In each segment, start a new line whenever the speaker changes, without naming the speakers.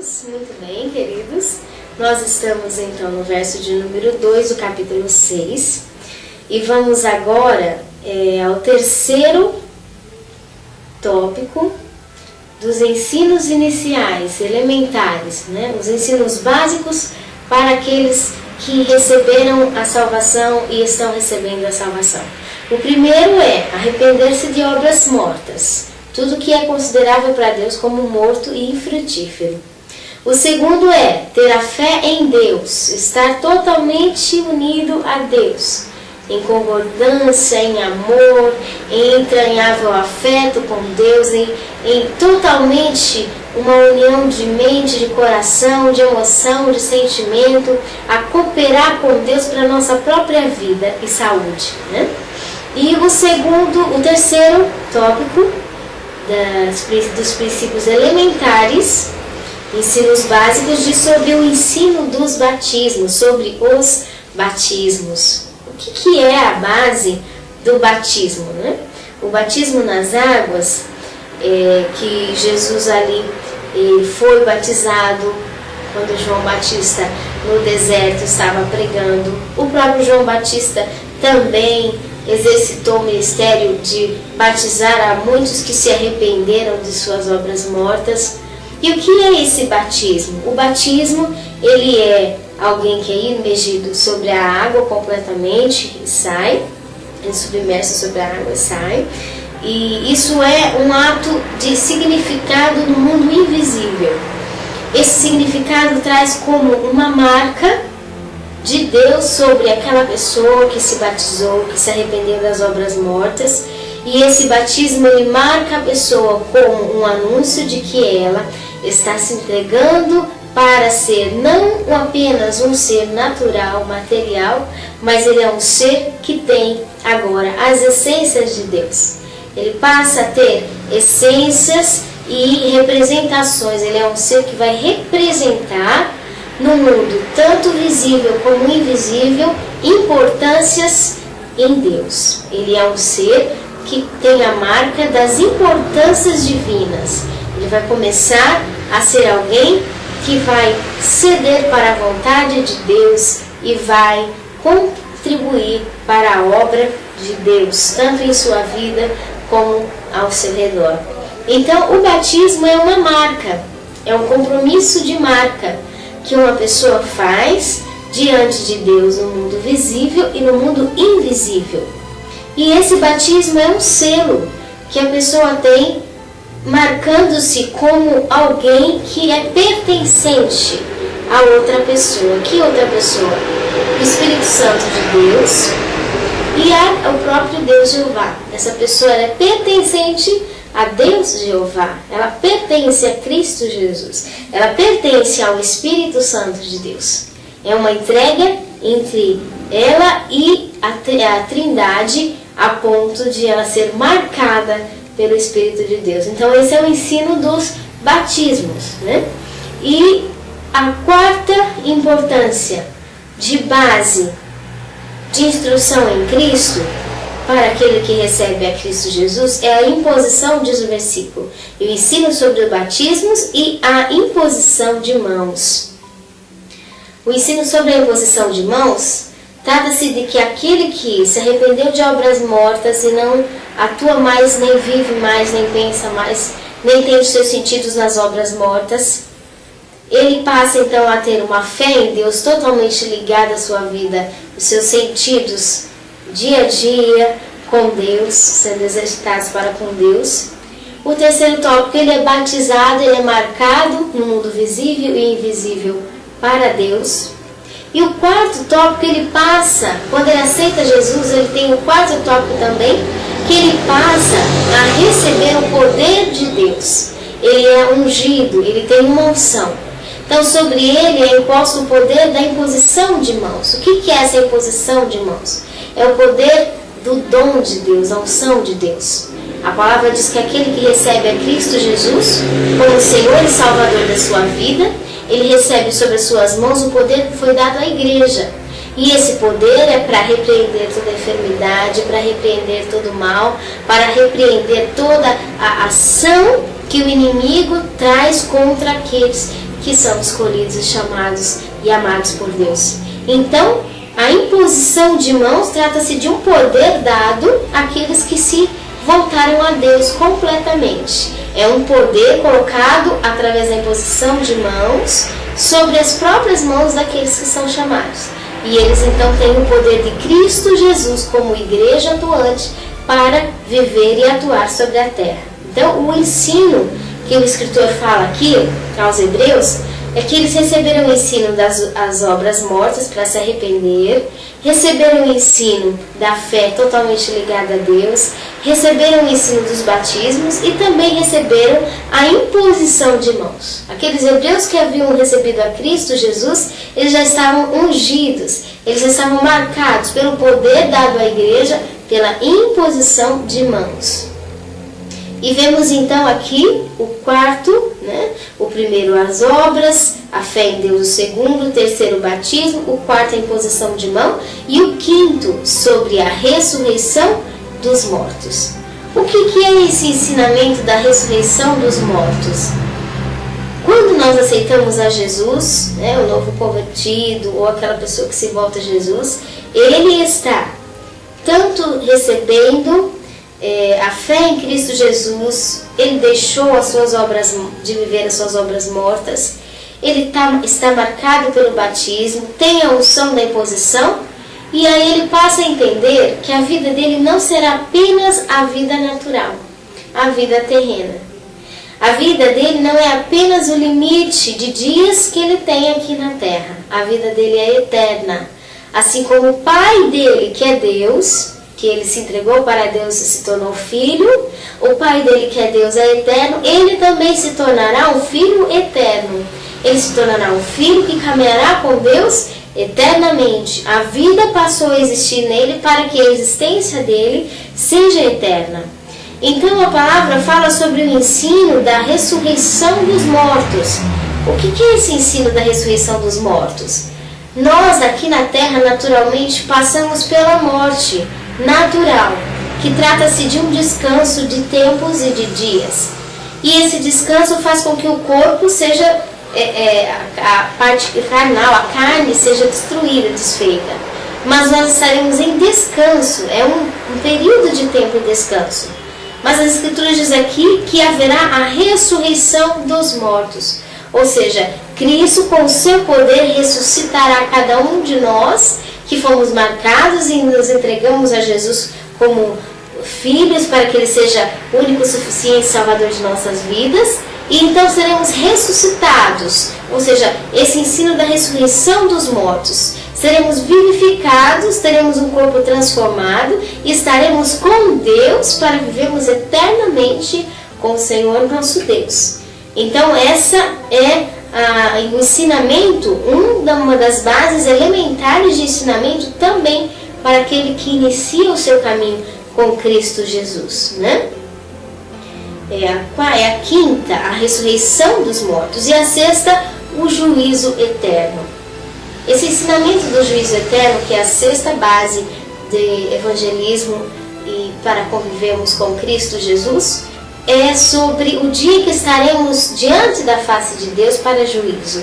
irmãos? Muito bem, queridos. Nós estamos então no verso de número 2 do capítulo 6 e vamos agora ao terceiro tópico dos ensinos iniciais, elementares, né? Os ensinos básicos para aqueles que receberam a salvação e estão recebendo a salvação. O primeiro é arrepender-se de obras mortas, tudo que é considerável para Deus como morto e infrutífero. O segundo é ter a fé em Deus, estar totalmente unido a Deus, em concordância, em amor, em entranhável afeto com Deus, em totalmente uma união de mente, de coração, de emoção, de sentimento, a cooperar com Deus para a nossa própria vida e saúde, né? E o terceiro tópico dos princípios elementares, ensinos básicos, diz sobre o ensino dos batismos, sobre os batismos. O que é a base do batismo, né? O batismo nas águas, que Jesus ali foi batizado quando João Batista no deserto estava pregando. O próprio João Batista também exercitou o ministério de batizar a muitos que se arrependeram de suas obras mortas. E o que é esse batismo? O batismo, ele é alguém que é imergido sobre a água completamente e sai, é submerso sobre a água e sai. E isso é um ato de significado no mundo invisível. Esse significado traz como uma marca de Deus sobre aquela pessoa que se batizou, que se arrependeu das obras mortas. E esse batismo, ele marca a pessoa como um anúncio de que ela está se entregando para ser não apenas um ser natural, material, mas ele é um ser que tem agora as essências de Deus. Ele passa a ter essências e representações. Ele é um ser que vai representar no mundo, tanto visível como invisível, importâncias em Deus. Ele é um ser que tem a marca das importâncias divinas. Ele vai começar a ser alguém que vai ceder para a vontade de Deus e vai contribuir para a obra de Deus, tanto em sua vida como ao seu redor. Então, o batismo é uma marca, é um compromisso de marca que uma pessoa faz diante de Deus no mundo visível e no mundo invisível. E esse batismo é um selo que a pessoa tem, marcando-se como alguém que é pertencente a outra pessoa. Que outra pessoa? O Espírito Santo de Deus e ao próprio Deus Jeová. Essa pessoa é pertencente a Deus Jeová. Ela pertence a Cristo Jesus. Ela pertence ao Espírito Santo de Deus. É uma entrega entre ela e a Trindade, a ponto de ela ser marcada pelo Espírito de Deus. Então esse é o ensino dos batismos, né? E a quarta importância de base de instrução em Cristo para aquele que recebe a Cristo Jesus é a imposição, diz o versículo, e o ensino sobre os batismos e a imposição de mãos. O ensino sobre a imposição de mãos trata-se de que aquele que se arrependeu de obras mortas e não atua mais, nem vive mais, nem pensa mais, nem tem os seus sentidos nas obras mortas, ele passa então a ter uma fé em Deus totalmente ligada à sua vida, os seus sentidos dia a dia com Deus, sendo exercitados para com Deus. O terceiro tópico, ele é batizado, ele é marcado no mundo visível e invisível para Deus. E o quarto tópico, ele passa, quando ele aceita Jesus, ele tem o quarto tópico também, que ele passa a receber o poder de Deus. Ele é ungido, ele tem uma unção. Então, sobre ele é imposto o poder da imposição de mãos. O que é essa imposição de mãos? É o poder do dom de Deus, a unção de Deus. A palavra diz que aquele que recebe a Cristo Jesus como Senhor e Salvador da sua vida, ele recebe sobre as suas mãos o poder que foi dado à igreja. E esse poder é para repreender toda enfermidade, para repreender todo mal, para repreender toda a ação que o inimigo traz contra aqueles que são escolhidos e chamados e amados por Deus. Então, a imposição de mãos trata-se de um poder dado àqueles que se voltaram a Deus completamente. É um poder colocado através da imposição de mãos sobre as próprias mãos daqueles que são chamados. E eles então têm o poder de Cristo Jesus como igreja atuante para viver e atuar sobre a terra. Então, o ensino que o escritor fala aqui aos hebreus é que eles receberam o ensino das obras mortas para se arrepender, receberam o ensino da fé totalmente ligada a Deus, receberam o ensino dos batismos e também receberam a imposição de mãos. Aqueles hebreus que haviam recebido a Cristo Jesus, eles já estavam ungidos, eles estavam marcados pelo poder dado à igreja, pela imposição de mãos. E vemos então aqui o quarto, o primeiro as obras, a fé em Deus, o segundo, o terceiro o batismo, o quarto a imposição de mão e o quinto sobre a ressurreição dos mortos. O que é esse ensinamento da ressurreição dos mortos? Quando nós aceitamos a Jesus, o novo convertido ou aquela pessoa que se volta a Jesus, ele está tanto recebendo a fé em Cristo Jesus, ele deixou as suas obras, de viver as suas obras mortas, ele está marcado pelo batismo, tem a unção da imposição, e aí ele passa a entender que a vida dele não será apenas a vida natural, a vida terrena. A vida dele não é apenas o limite de dias que ele tem aqui na terra, a vida dele é eterna. Assim como o pai dele, que é Deus, que ele se entregou para Deus e se tornou filho, o pai dele, que é Deus, é eterno, ele também se tornará um filho eterno. Ele se tornará um filho que caminhará com Deus eternamente. A vida passou a existir nele para que a existência dele seja eterna. Então a palavra fala sobre o ensino da ressurreição dos mortos. O que é esse ensino da ressurreição dos mortos? Nós aqui na terra naturalmente passamos pela morte natural, que trata-se de um descanso de tempos e de dias. E esse descanso faz com que o corpo seja, a parte carnal, a carne seja destruída, desfeita. Mas nós estaremos em descanso, é um período de tempo de descanso. Mas as Escrituras dizem aqui que haverá a ressurreição dos mortos. Ou seja, Cristo com o seu poder ressuscitará cada um de nós que fomos marcados e nos entregamos a Jesus como filhos para que Ele seja o único, suficiente Salvador de nossas vidas. E então seremos ressuscitados, ou seja, esse ensino da ressurreição dos mortos. Seremos vivificados, teremos um corpo transformado e estaremos com Deus para vivermos eternamente com o Senhor nosso Deus. Então essa é o ensinamento, uma das bases elementares de ensinamento também para aquele que inicia o seu caminho com Cristo Jesus, É a quinta, a ressurreição dos mortos, e a sexta, o juízo eterno. Esse ensinamento do juízo eterno, que é a sexta base de evangelismo e para convivermos com Cristo Jesus, é sobre o dia que estaremos diante da face de Deus para juízo.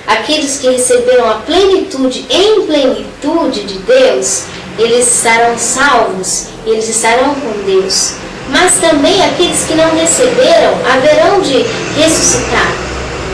Aqueles que receberam a plenitude, em plenitude de Deus, eles estarão salvos, eles estarão com Deus. Mas também aqueles que não receberam haverão de ressuscitar.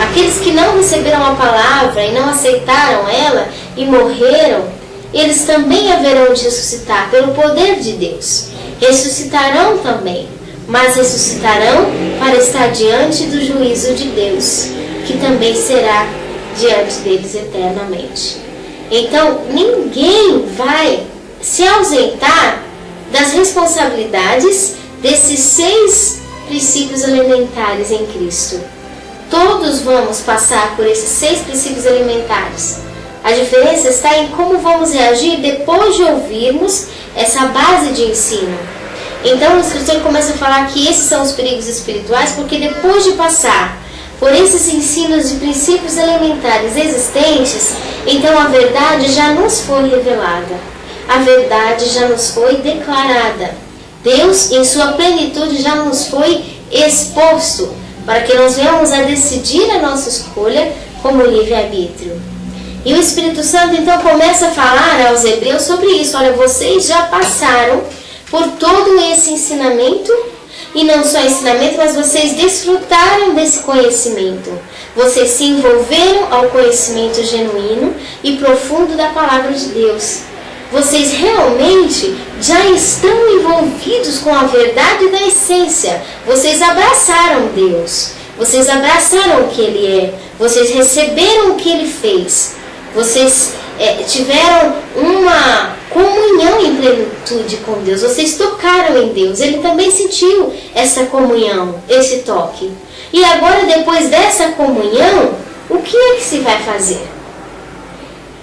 Aqueles que não receberam a palavra e não aceitaram ela e morreram, eles também haverão de ressuscitar pelo poder de Deus. Ressuscitarão também, mas ressuscitarão para estar diante do juízo de Deus, que também será diante deles eternamente. Então, ninguém vai se ausentar das responsabilidades desses 6 princípios elementares em Cristo. Todos vamos passar por esses 6 princípios elementares. A diferença está em como vamos reagir depois de ouvirmos essa base de ensino. Então o escritor começa a falar que esses são os perigos espirituais, porque depois de passar por esses ensinos de princípios elementares existentes, então a verdade já nos foi revelada. A verdade já nos foi declarada. Deus, em sua plenitude, já nos foi exposto, para que nós venhamos a decidir a nossa escolha como livre-arbítrio. E o Espírito Santo então começa a falar aos hebreus sobre isso. Olha, vocês já passaram por todo esse ensinamento, e não só ensinamento, mas vocês desfrutaram desse conhecimento. Vocês se envolveram ao conhecimento genuíno e profundo da palavra de Deus. Vocês realmente já estão envolvidos com a verdade da essência. Vocês abraçaram Deus. Vocês abraçaram o que Ele é. Vocês receberam o que Ele fez. Vocês tiveram uma comunhão em plenitude com Deus. Vocês tocaram em Deus. Ele também sentiu essa comunhão, esse toque. E agora, depois dessa comunhão, o que é que se vai fazer?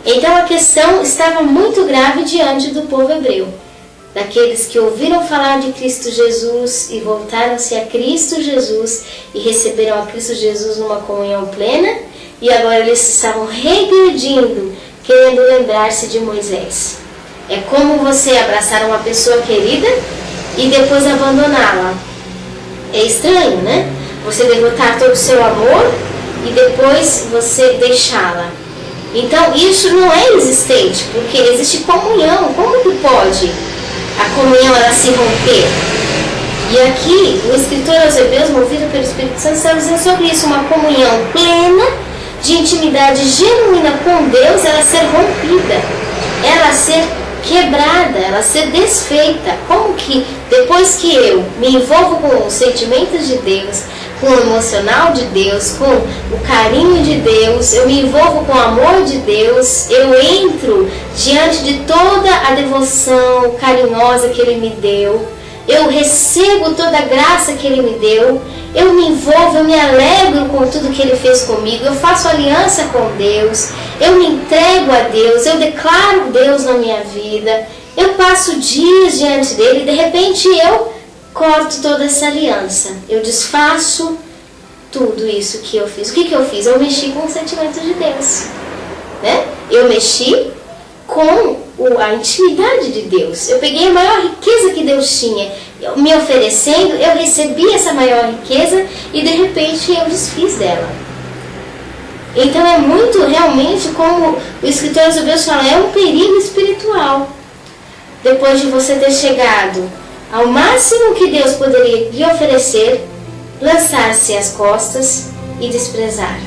Então a questão estava muito grave diante do povo hebreu. Daqueles que ouviram falar de Cristo Jesus e voltaram-se a Cristo Jesus e receberam a Cristo Jesus numa comunhão plena, e agora eles estavam regredindo, querendo lembrar-se de Moisés. É como você abraçar uma pessoa querida e depois abandoná-la. É estranho, né? Você derrotar todo o seu amor e depois você deixá-la. Então isso não é existente, porque existe comunhão. Como que pode a comunhão ela se romper? E aqui o escritor aos Hebreus, movido pelo Espírito Santo, está dizendo sobre isso: uma comunhão plena de intimidade genuína com Deus, ela ser rompida, ela ser quebrada, ela ser desfeita. Como que depois que eu me envolvo com os sentimentos de Deus, com o emocional de Deus, com o carinho de Deus, eu me envolvo com o amor de Deus, eu entro diante de toda a devoção carinhosa que Ele me deu, eu recebo toda a graça que Ele me deu, eu me envolvo, eu me alegro com tudo que Ele fez comigo, eu faço aliança com Deus, eu me entrego a Deus, eu declaro Deus na minha vida, eu passo dias diante dEle e de repente eu corto toda essa aliança, eu desfaço tudo isso que eu fiz. O que eu fiz? Eu mexi com os sentimentos de Deus, né? Eu mexi com a intimidade de Deus. Eu peguei a maior riqueza que Deus tinha me oferecendo, eu recebi essa maior riqueza e de repente eu desfiz dela. Então é muito realmente como o escritor aos Hebreus fala, é um perigo espiritual. Depois de você ter chegado ao máximo que Deus poderia lhe oferecer, lançar-se às costas e desprezar.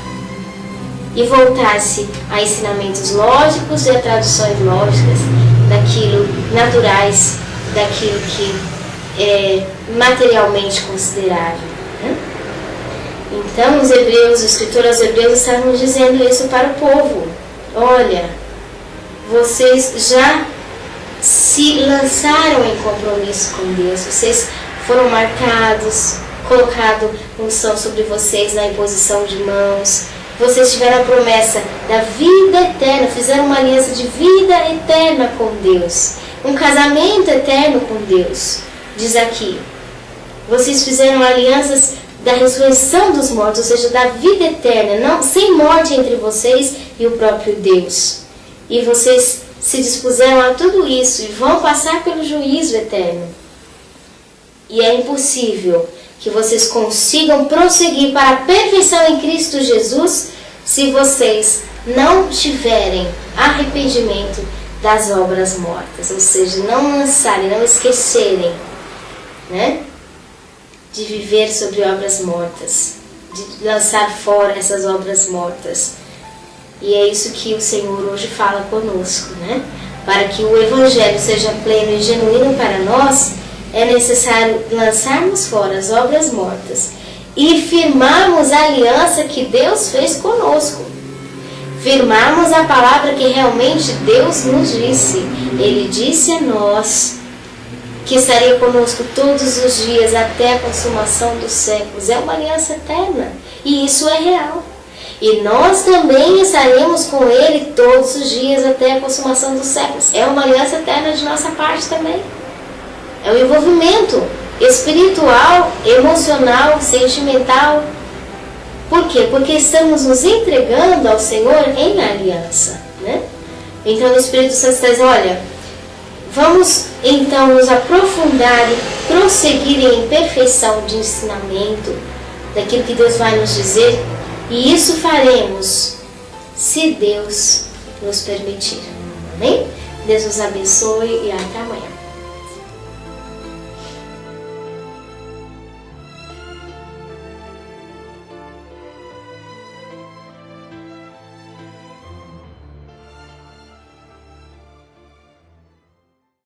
E voltar-se a ensinamentos lógicos e a traduções lógicas daquilo naturais, daquilo que é materialmente considerável, né? Então os hebreus, o escritor aos Hebreus estavam dizendo isso para o povo. Olha, vocês já se lançaram em compromisso com Deus, vocês foram marcados, colocado unção sobre vocês na imposição de mãos, vocês tiveram a promessa da vida eterna, fizeram uma aliança de vida eterna com Deus, um casamento eterno com Deus. Diz aqui, vocês fizeram alianças da ressurreição dos mortos, ou seja, da vida eterna, não, sem morte entre vocês e o próprio Deus. E vocês se dispuseram a tudo isso e vão passar pelo juízo eterno. E é impossível que vocês consigam prosseguir para a perfeição em Cristo Jesus se vocês não tiverem arrependimento das obras mortas, ou seja, não lançarem, não esquecerem, né, de viver sobre obras mortas, de lançar fora essas obras mortas. E é isso que o Senhor hoje fala conosco, né? Para que o Evangelho seja pleno e genuíno para nós, é necessário lançarmos fora as obras mortas e firmarmos a aliança que Deus fez conosco. Firmarmos a palavra que realmente Deus nos disse. Ele disse a nós que estaria conosco todos os dias até a consumação dos séculos. É uma aliança eterna e isso é real. E nós também estaremos com Ele todos os dias até a consumação dos séculos. É uma aliança eterna de nossa parte também. É um envolvimento espiritual, emocional, sentimental. Por quê? Porque estamos nos entregando ao Senhor em aliança, né? Então o Espírito Santo está dizendo, olha, vamos então nos aprofundar e prosseguir em perfeição de ensinamento daquilo que Deus vai nos dizer. E isso faremos se Deus nos permitir. Amém? Deus nos abençoe e até amanhã.